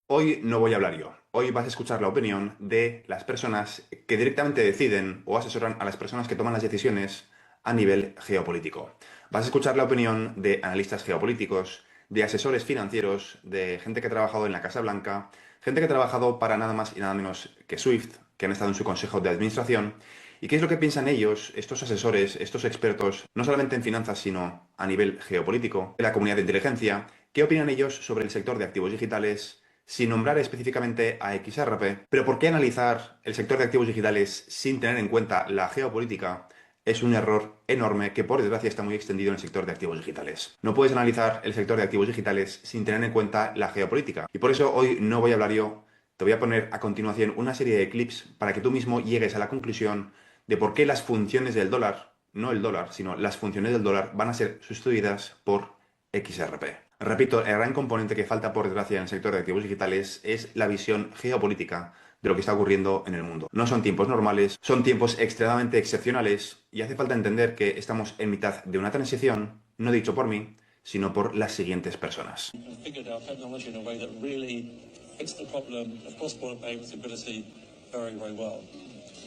Hoy no voy a hablar yo. Hoy vas a escuchar la opinión de las personas que directamente deciden o asesoran a las personas que toman las decisiones a nivel geopolítico. Vas a escuchar la opinión de analistas geopolíticos, de asesores financieros, de gente que ha trabajado en la Casa Blanca, gente que ha trabajado para nada más y nada menos que SWIFT, que han estado en su consejo de administración. ¿Y qué es lo que piensan ellos, estos asesores, estos expertos, no solamente en finanzas, sino a nivel geopolítico, de la comunidad de inteligencia? ¿Qué opinan ellos sobre el sector de activos digitales? Sin nombrar específicamente a XRP, pero ¿por qué analizar el sector de activos digitales sin tener en cuenta la geopolítica? Es un error enorme que por desgracia está muy extendido en el sector de activos digitales. No puedes analizar el sector de activos digitales sin tener en cuenta la geopolítica. Y por eso hoy no voy a hablar yo, te voy a poner a continuación una serie de clips para que tú mismo llegues a la conclusión de por qué las funciones del dólar, no el dólar, sino las funciones del dólar van a ser sustituidas por XRP. Repito, el gran componente que falta por desgracia en el sector de activos digitales es la visión geopolítica de lo que está ocurriendo en el mundo. No son tiempos normales, son tiempos extremadamente excepcionales y hace falta entender que estamos en mitad de una transición, no dicho por mí, sino por las siguientes personas.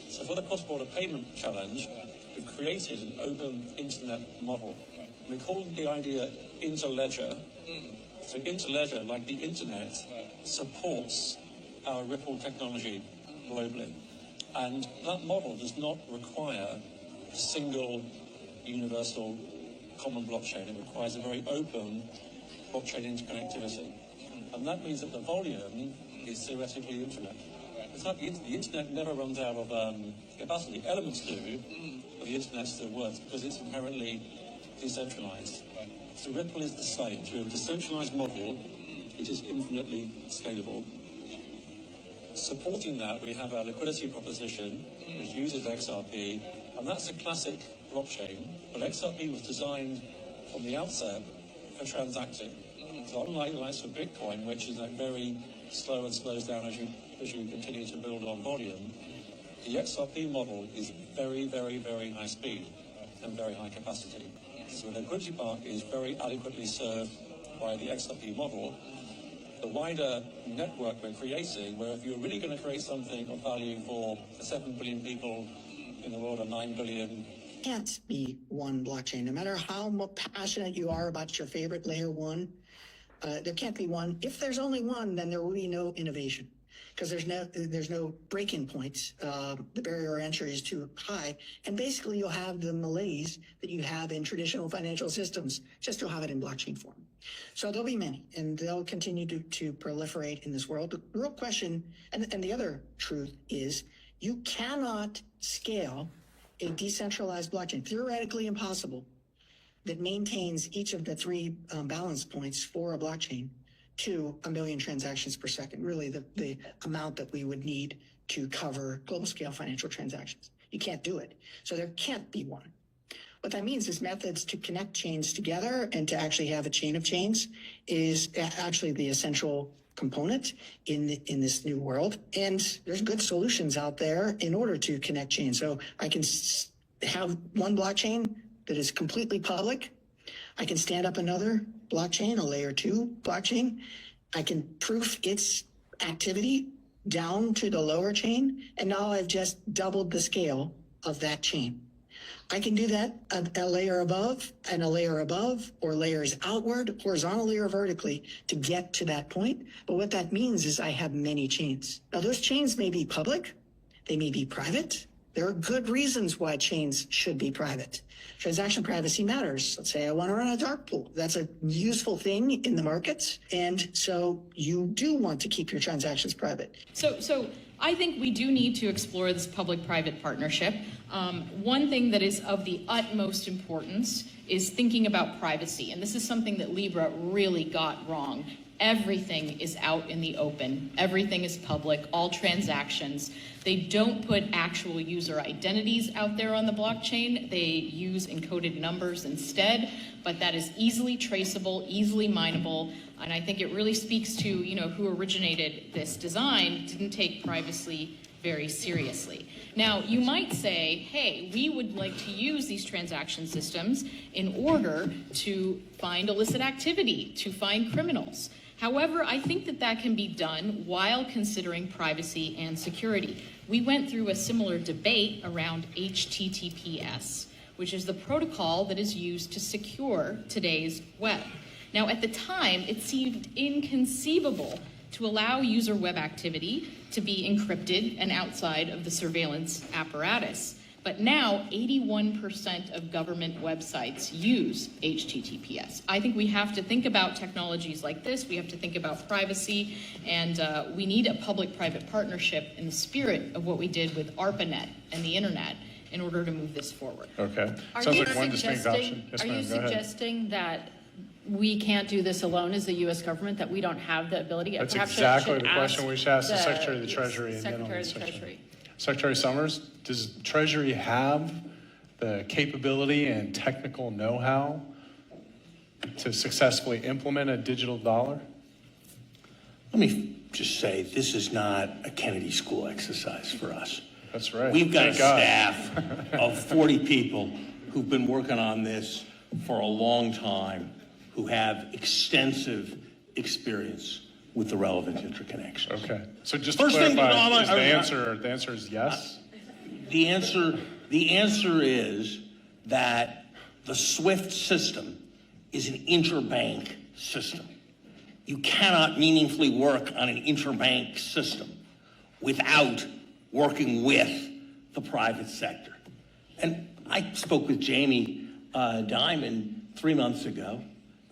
So for the cross-border payment challenge, we've created an open internet model. We call the idea interledger. So interledger, like the internet, supports our Ripple technology globally. And that model does not require a single universal common blockchain. It requires a very open blockchain interconnectivity. And that means that the volume is theoretically infinite. It's like the internet never runs out of capacity. Elements do, but the internet still works because it's inherently decentralized. So Ripple is the same. Through a decentralized model, it is infinitely scalable. Supporting that, we have our liquidity proposition, which uses XRP, and that's a classic blockchain. But XRP was designed from the outset for transacting. So unlike the likes of Bitcoin, which is like very slow and slows down as you continue to build on volume, the XRP model is very, very, very high speed and very high capacity. So the liquidity part is very adequately served by the XRP model. The wider network we're creating, where if you're really going to create something of value for 7 billion people in the world, or 9 billion, can't be one blockchain. No matter how passionate you are about your favorite layer one, there can't be one. If there's only one, then there will be no innovation because there's no break-in points. The barrier of entry is too high, and basically you'll have the malaise that you have in traditional financial systems. Just you'll have it in blockchain form. So there'll be many, and they'll continue to proliferate in this world. The real question, and the other truth is, you cannot scale a decentralized blockchain, theoretically impossible, that maintains each of the three balance points for a blockchain to 1 million transactions per second, really the amount that we would need to cover global scale financial transactions. You can't do it. So there can't be one. What that means is methods to connect chains together and to actually have a chain of chains is actually the essential component in this new world. And there's good solutions out there in order to connect chains. So I can have one blockchain that is completely public. I can stand up another blockchain, a layer 2 blockchain. I can proof its activity down to the lower chain, and now I've just doubled the scale of that chain. I can do that a layer above and a layer above, or layers outward, horizontally or vertically, to get to that point. But what that means is I have many chains. Now those chains may be public, they may be private. There are good reasons why chains should be private. Transaction privacy matters. Let's say I want to run a dark pool. That's a useful thing in the markets. And so you do want to keep your transactions private. So I think we do need to explore this public-private partnership. One thing that is of the utmost importance is thinking about privacy. And this is something that Libra really got wrong. Everything is out in the open. Everything is public, all transactions. They don't put actual user identities out there on the blockchain. They use encoded numbers instead, but that is easily traceable, easily mineable. And I think it really speaks to, who originated this design didn't take privacy very seriously. Now, you might say, hey, we would like to use these transaction systems in order to find illicit activity, to find criminals. However, I think that that can be done while considering privacy and security. We went through a similar debate around HTTPS, which is the protocol that is used to secure today's web. Now, at the time, it seemed inconceivable to allow user web activity to be encrypted and outside of the surveillance apparatus. But now, 81% of government websites use HTTPS. I think we have to think about technologies like this. We have to think about privacy, and we need a public-private partnership in the spirit of what we did with ARPANET and the internet in order to move this forward. Okay. Are Sounds you like one distinct option. Yes, Are ma'am, you go ahead. suggesting that we can't do this alone as the U.S. government, that we don't have the ability? That's Perhaps exactly should the question we should ask the Secretary of the yes, Treasury and then on Secretary the of the section. Treasury. Secretary Summers, does Treasury have the capability and technical know-how to successfully implement a digital dollar? Let me just say, this is not a Kennedy School exercise for us. That's right. We've got a Thank God. staff of 40 people who've been working on this for a long time, who have extensive experience with the relevant interconnections. Okay. So just First to thing, clarify, no, the answer is yes? The answer is that the SWIFT system is an interbank system. You cannot meaningfully work on an interbank system without working with the private sector. And I spoke with Jamie Dimon 3 months ago.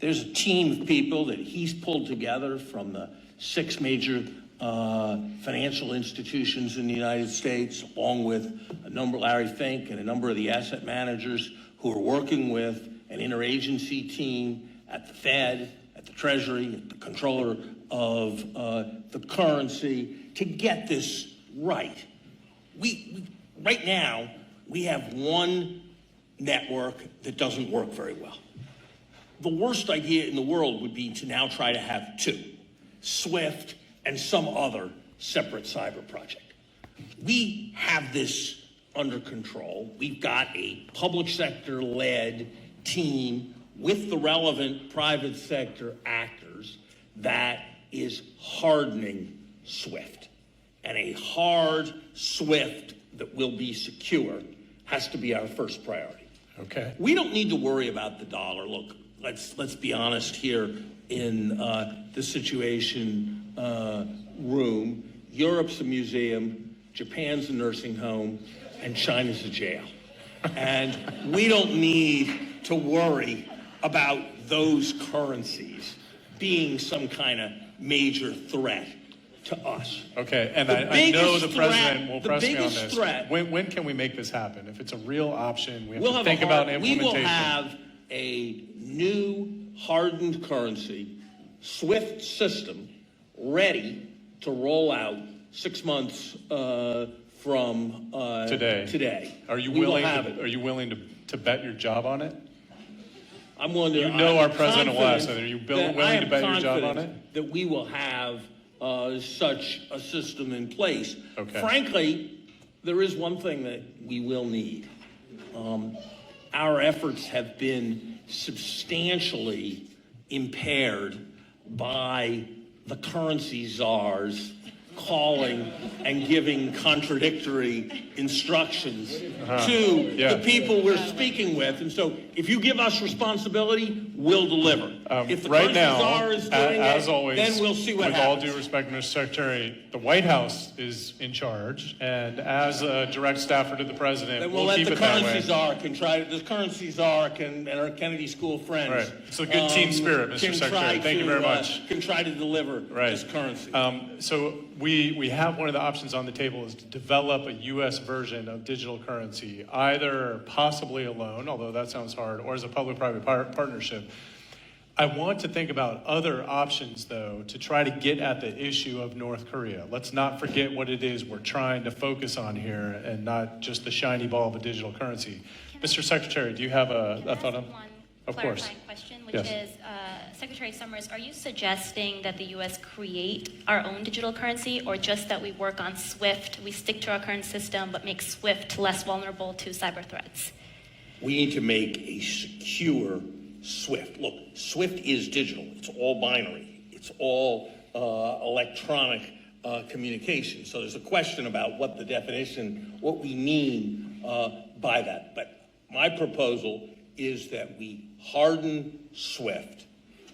There's a team of people that he's pulled together from the 6 major financial institutions in the United States, along with a number, Larry Fink, and a number of the asset managers who are working with an interagency team at the Fed, at the Treasury, at the controller of the currency to get this right. Right now, we have one network that doesn't work very well. The worst idea in the world would be to now try to have 2, SWIFT and some other separate cyber project. We have this under control. We've got a public sector-led team with the relevant private sector actors that is hardening SWIFT. And a hard SWIFT that will be secure has to be our first priority. Okay. We don't need to worry about the dollar. Look, let's be honest here in the situation room. Europe's a museum, Japan's a nursing home, and China's a jail. And we don't need to worry about those currencies being some kind of major threat to us. Okay, and The I know biggest the president threat- will the press me on biggest this. threat- When can we make this happen? If it's a real option, we have to a think about we implementation. will have a new hardened currency SWIFT system ready to roll out 6 months from today. Are you We will willing? have it. Are you willing to bet your job on it? I'm willing to. You know I'm our president will ask that. confident Are you that willing I to am bet your job on confident it? That we will have such a system in place. Okay. Frankly, there is one thing that we will need. Our efforts have been substantially impaired by the currency czars calling and giving contradictory instructions to the people we're speaking with. And so if you give us responsibility, we'll deliver. If the Right currency now, czar is doing as it, always, then we'll see what with happens. all due respect, Mr. Secretary, the White House is in charge, and as a direct staffer to the president, Then we'll we'll let keep the it that way. currency czar and our Kennedy School friends. Right. It's a good team spirit, Mr. can Secretary. try Thank you to, very much. Can try to deliver this currency. So we have one of the options on the table is to develop a U.S. version of digital currency, either possibly alone, although that sounds hard, or as a public-private partnership. I want to think about other options, though, to try to get at the issue of North Korea. Let's not forget what it is we're trying to focus on here and not just the shiny ball of a digital currency. Mr. Secretary, do you have a thought on? Of course. Clarifying question, which Yes. is, Secretary Summers, are you suggesting that the U.S. create our own digital currency, or just that we work on SWIFT, we stick to our current system, but make SWIFT less vulnerable to cyber threats? We need to make a secure SWIFT. Look, SWIFT is digital. It's all binary. It's all electronic communication. So there's a question about what the definition, what we mean by that. But my proposal is that we harden SWIFT,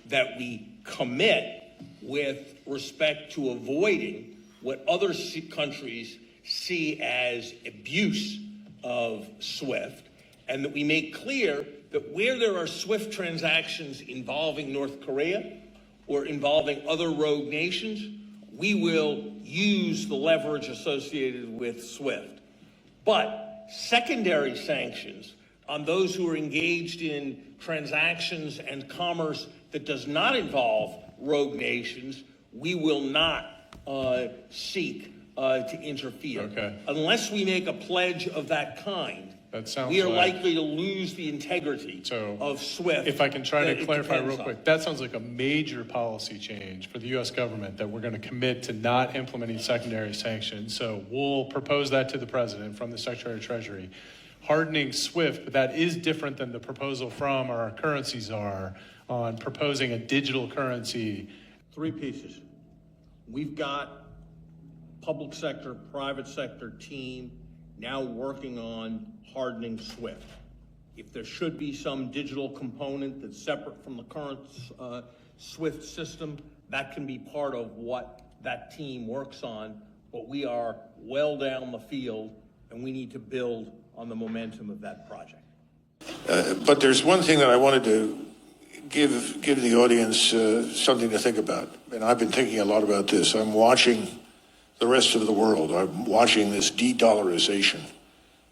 that we commit with respect to avoiding what other countries see as abuse of SWIFT, and that we make clear that where there are SWIFT transactions involving North Korea or involving other rogue nations, we will use the leverage associated with SWIFT. But secondary sanctions on those who are engaged in transactions and commerce that does not involve rogue nations, we will not seek to interfere. Okay. Unless we make a pledge of that kind, That sounds we are like- likely to lose the integrity So, of SWIFT. If I can try that to it clarify depends real on. quick, that sounds like a major policy change for the U.S. government, that we're going to commit to not implementing secondary sanctions. So we'll propose that to the president from the Secretary of Treasury. Hardening SWIFT, but that is different than the proposal from our currency czar on proposing a digital currency. Three pieces. We've got public sector, private sector team now working on hardening SWIFT. If there should be some digital component that's separate from the current SWIFT system, that can be part of what that team works on, but we are well down the field and we need to build on the momentum of that project. But there's one thing that I wanted to give the audience something to think about. And I've been thinking a lot about this. I'm watching the rest of the world. I'm watching this de-dollarization,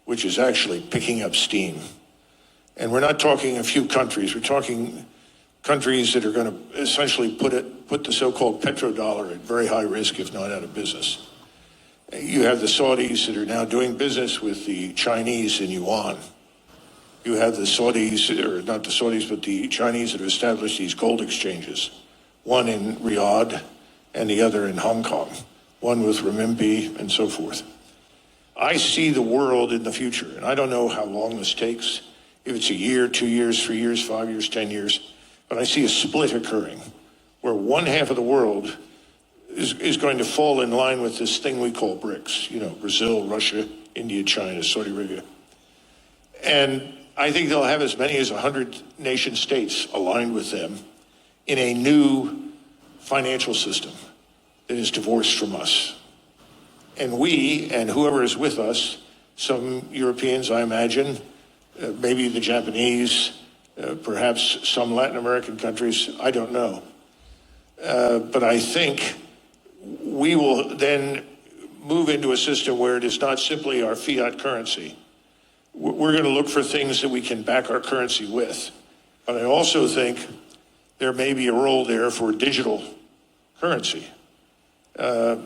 which is actually picking up steam. And we're not talking a few countries. We're talking countries that are going to essentially put the so-called petrodollar at very high risk, if not out of business. You have the Saudis that are now doing business with the Chinese in yuan. You have the Saudis, or not the Saudis, but the Chinese that have established these gold exchanges, one in Riyadh and the other in Hong Kong, one with renminbi and so forth. I see the world in the future, and I don't know how long this takes, if it's a year, 2 years, 3 years, 5 years, 10 years, but I see a split occurring where one half of the world is going to fall in line with this thing we call BRICS, you know, Brazil, Russia, India, China, Saudi Arabia. And I think they'll have as many as 100 nation states aligned with them in a new financial system that is divorced from us. And we, and whoever is with us, some Europeans, I imagine, maybe the Japanese, perhaps some Latin American countries, I don't know. But I think we will then move into a system where it is not simply our fiat currency. We're going to look for things that we can back our currency with. But I also think there may be a role there for digital currency that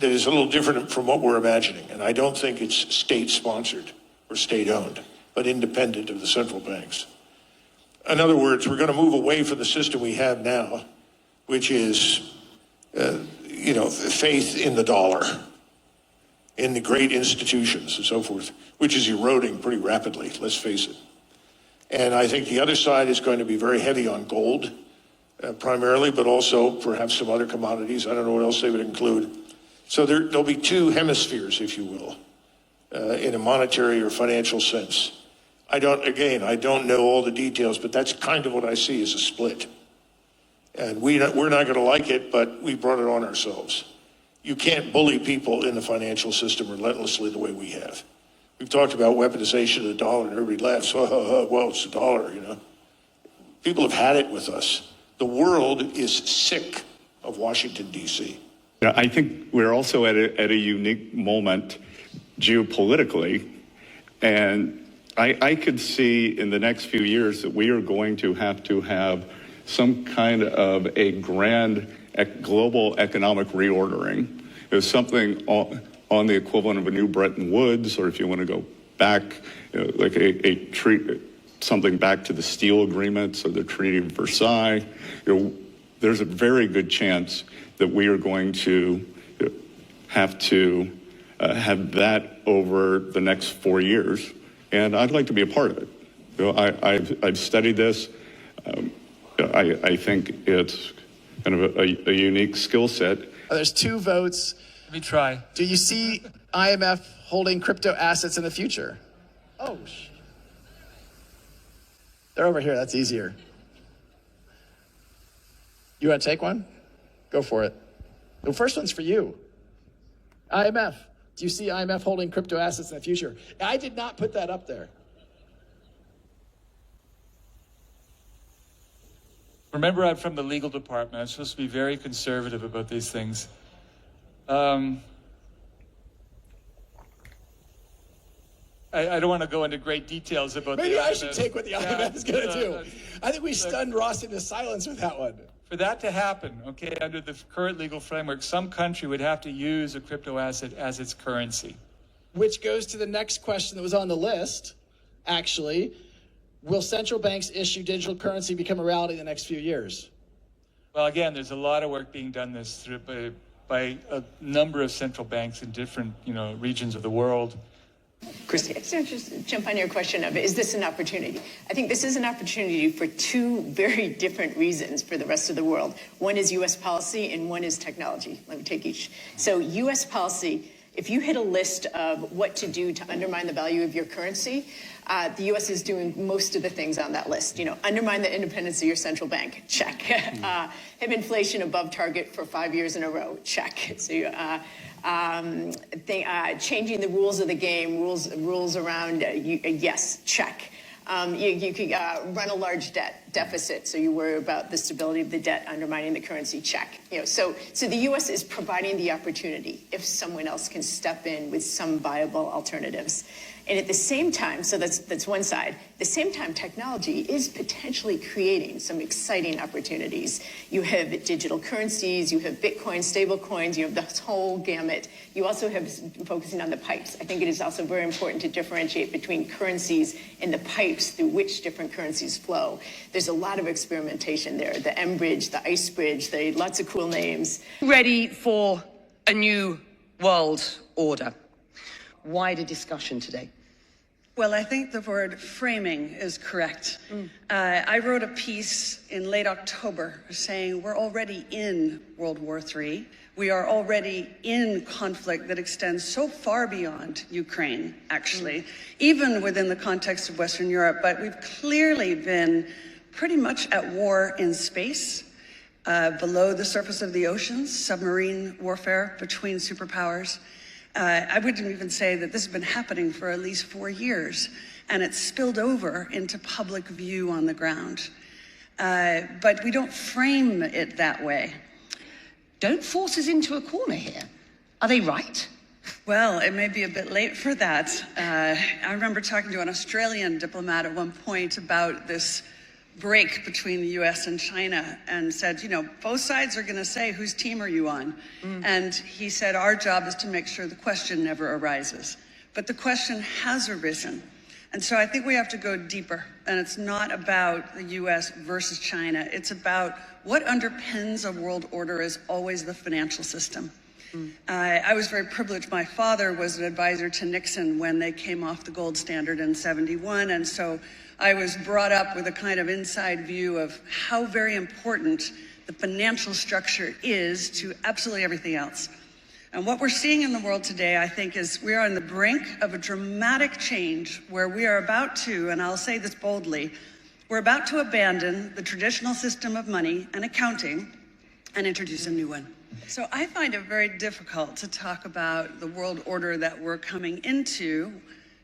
is a little different from what we're imagining. And I don't think it's state-sponsored or state-owned, but independent of the central banks. In other words, we're going to move away from the system we have now, which is, faith in the dollar, in the great institutions and so forth, which is eroding pretty rapidly, let's face it. And I think the other side is going to be very heavy on gold, primarily, but also perhaps some other commodities. I don't know what else they would include. So there'll be two hemispheres, if you will, in a monetary or financial sense. I don't know all the details, but that's kind of what I see as a split. And we're not going to like it, but we brought it on ourselves. You can't bully people in the financial system relentlessly the way we have. We've talked about weaponization of the dollar, and everybody laughs. Well, it's the dollar, you know. People have had it with us. The world is sick of Washington, D.C. Yeah, I think we're also at a unique moment geopolitically, and I could see in the next few years that we are going to have some kind of a grand global economic reordering. It's something on the equivalent of a new Bretton Woods, or if you want to go back, like something back to the Steel Agreements or the Treaty of Versailles. There's a very good chance that we are going to have to have that over the next 4 years, and I'd like to be a part of it. I've studied this. I think it's kind of a unique skill set. There's 2 votes. Let me try. Do you see IMF holding crypto assets in the future? Oh, they're over here. That's easier. You want to take one? Go for it. The first one's for you. IMF. Do you see IMF holding crypto assets in the future? I did not put that up there. Remember, I'm from the legal department. I'm supposed to be very conservative about these things. I don't want to go into great details about Maybe the I IMF. should take what the IMF is going to do. I think we stunned Ross into silence with that one. For that to happen, okay, under the current legal framework, some country would have to use a crypto asset as its currency. Which goes to the next question that was on the list, actually. Will central banks issue digital currency become a reality in the next few years? Well, again, there's a lot of work being done this through by a number of central banks in different, regions of the world. Christy, I just jump on your question of, is this an opportunity? I think this is an opportunity for 2 very different reasons for the rest of the world. One is U.S. policy and one is technology. Let me take each. So U.S. policy, if you hit a list of what to do to undermine the value of your currency, the U.S. is doing most of the things on that list. Undermine the independence of your central bank, check. Have inflation above target for 5 years in a row, check. So changing the rules of the game, rules around, yes, check. You could run a large deficit, so you worry about the stability of the debt undermining the currency, check. So the U.S. is providing the opportunity if someone else can step in with some viable alternatives. And at the same time, so that's one side. At the same time, technology is potentially creating some exciting opportunities. You have digital currencies, you have Bitcoin, stable coins, you have this whole gamut. You also have focusing on the pipes. I think it is also very important to differentiate between currencies and the pipes through which different currencies flow. There's a lot of experimentation there. The M Bridge, the Ice Bridge, lots of cool names. Ready for a new world order. Wider discussion today. Well, I think the word framing is correct. I wrote a piece in late October saying we're already in World War III. We are already in conflict that extends so far beyond Ukraine, actually, even within the context of Western Europe. But we've clearly been pretty much at war in space, below the surface of the oceans, submarine warfare between superpowers. I wouldn't even say that this has been happening for at least 4 years, and it's spilled over into public view on the ground. But we don't frame it that way. Don't force us into a corner here. Are they right? Well, it may be a bit late for that. I remember talking to an Australian diplomat at one point about this break between the US and China and said, both sides are going to say, whose team are you on? And he said, our job is to make sure the question never arises. But the question has arisen. And so I think we have to go deeper. And it's not about the US versus China. It's about what underpins a world order is always the financial system. I was very privileged. My father was an advisor to Nixon when they came off the gold standard in '71. And so I was brought up with a kind of inside view of how very important the financial structure is to absolutely everything else. And what we're seeing in the world today, I think, is we are on the brink of a dramatic change where we are about to, and I'll say this boldly, we're about to abandon the traditional system of money and accounting and introduce a new one. So I find it very difficult to talk about the world order that we're coming into,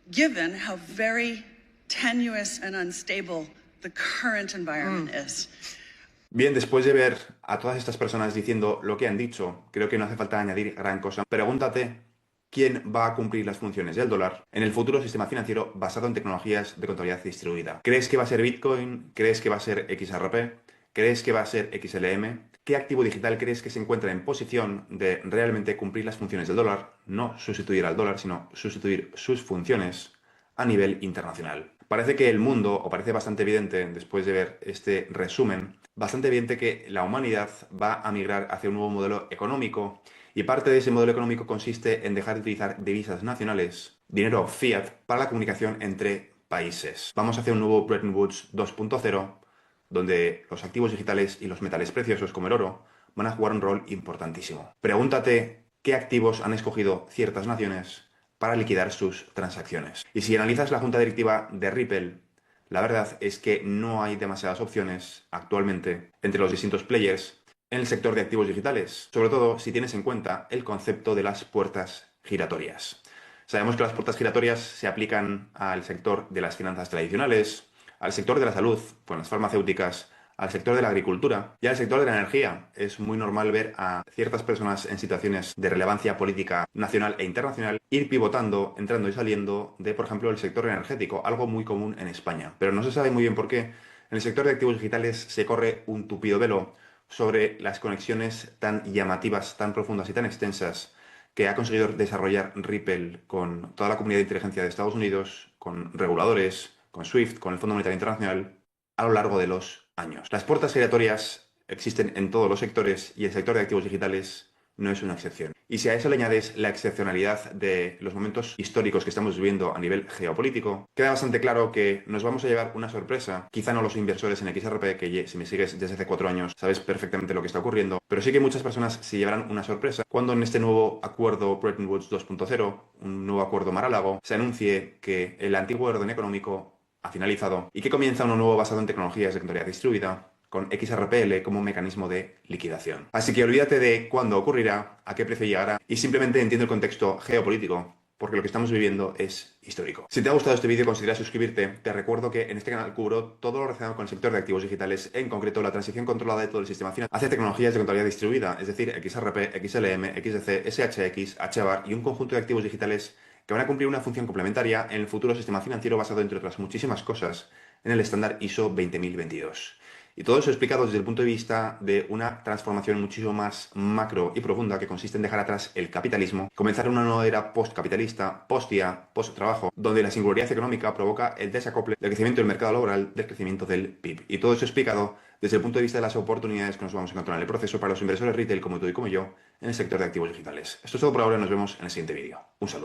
given how very tenuous and unstable the current environment is. Bien, después de ver a todas estas personas diciendo lo que han dicho, creo que no hace falta añadir gran cosa. Pregúntate quién va a cumplir las funciones del dólar en el futuro sistema financiero basado en tecnologías de contabilidad distribuida. ¿Crees que va a ser Bitcoin? ¿Crees que va a ser XRP? ¿Crees que va a ser XLM? ¿Qué activo digital crees que se encuentra en posición de realmente cumplir las funciones del dólar? No sustituir al dólar, sino sustituir sus funciones a nivel internacional. Parece que el mundo, o parece bastante evidente después de ver este resumen, bastante evidente que la humanidad va a migrar hacia un nuevo modelo económico y parte de ese modelo económico consiste en dejar de utilizar divisas nacionales, dinero fiat, para la comunicación entre países. Vamos hacia un nuevo Bretton Woods 2.0, donde los activos digitales y los metales preciosos como el oro van a jugar un rol importantísimo. Pregúntate qué activos han escogido ciertas naciones para liquidar sus transacciones. Y si analizas la junta directiva de Ripple, la verdad es que no hay demasiadas opciones actualmente entre los distintos players en el sector de activos digitales, sobre todo si tienes en cuenta el concepto de las puertas giratorias. Sabemos que las puertas giratorias se aplican al sector de las finanzas tradicionales, al sector de la salud, con las farmacéuticas, al sector de la agricultura y al sector de la energía. Es muy normal ver a ciertas personas en situaciones de relevancia política nacional e internacional ir pivotando, entrando y saliendo de, por ejemplo, el sector energético, algo muy común en España. Pero no se sabe muy bien por qué. En el sector de activos digitales se corre un tupido velo sobre las conexiones tan llamativas, tan profundas y tan extensas que ha conseguido desarrollar Ripple con toda la comunidad de inteligencia de Estados Unidos, con reguladores, con SWIFT, con el Fondo Monetario Internacional, a lo largo de los años. Las puertas giratorias existen en todos los sectores y el sector de activos digitales no es una excepción. Y si a eso le añades la excepcionalidad de los momentos históricos que estamos viviendo a nivel geopolítico, queda bastante claro que nos vamos a llevar una sorpresa. Quizá no los inversores en XRP, que si me sigues desde hace 4 años sabes perfectamente lo que está ocurriendo, pero sí que muchas personas se llevarán una sorpresa cuando en este nuevo acuerdo Bretton Woods 2.0, un nuevo acuerdo Mar-a-Lago, se anuncie que el antiguo orden económico ha finalizado y que comienza uno nuevo basado en tecnologías de contabilidad distribuida con XRPL como mecanismo de liquidación. Así que olvídate de cuándo ocurrirá, a qué precio llegará y simplemente entiende el contexto geopolítico, porque lo que estamos viviendo es histórico. Si te ha gustado este vídeo, considera suscribirte. Te recuerdo que en este canal cubro todo lo relacionado con el sector de activos digitales, en concreto la transición controlada de todo el sistema financiero hacia tecnologías de contabilidad distribuida, es decir, XRP, XLM, XDC, SHX, HBAR y un conjunto de activos digitales que van a cumplir una función complementaria en el futuro sistema financiero basado, entre otras muchísimas cosas, en el estándar ISO 20022. Y todo eso explicado desde el punto de vista de una transformación muchísimo más macro y profunda que consiste en dejar atrás el capitalismo, comenzar una nueva era postcapitalista, post-IA, post-trabajo, donde la singularidad económica provoca el desacople del crecimiento del mercado laboral del crecimiento del PIB. Y todo eso explicado desde el punto de vista de las oportunidades que nos vamos a encontrar en el proceso para los inversores retail como tú y como yo en el sector de activos digitales. Esto es todo por ahora, nos vemos en el siguiente vídeo. Un saludo.